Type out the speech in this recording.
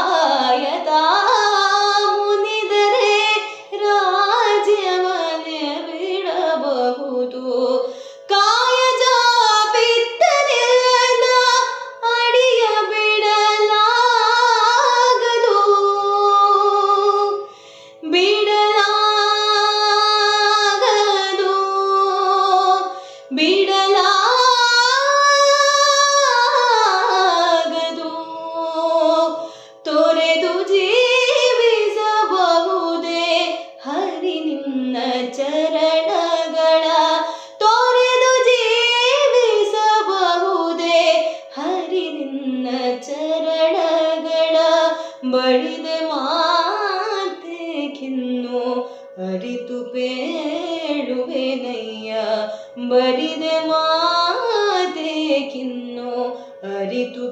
ಕಾಯತಾ ಮುನಿದರೆ ರಾಜ್ಯವನ್ನೇ ಬಿಡಬಹುದು. ಕಾಯಜ ಬಿದ್ದನೆಲ್ಲ ಅಡಿಯ ಬಿಡಲಾಗದು, ಬಿಡಲಾಗದು, ಬಿಡಲಾಗದು. ತೊರೆದು ಜೀವಿಸಬಹುದೇ ಹರಿ ನಿನ್ನ ಚರಣಗಳ, ತೊರೆದು ಜೀವಿಸಬಹುದೇ ಹರಿ ನಿನ್ನ ಚರಣಗಳ. ಬಳಿದೆ ಮಾತೆಗಿನ್ನು ಅರಿತು ಬೇಡುವೆನಯ್ಯ, ಬರಿದೆ ಮಾತೆಗಿನ್ನು ಅರಿತು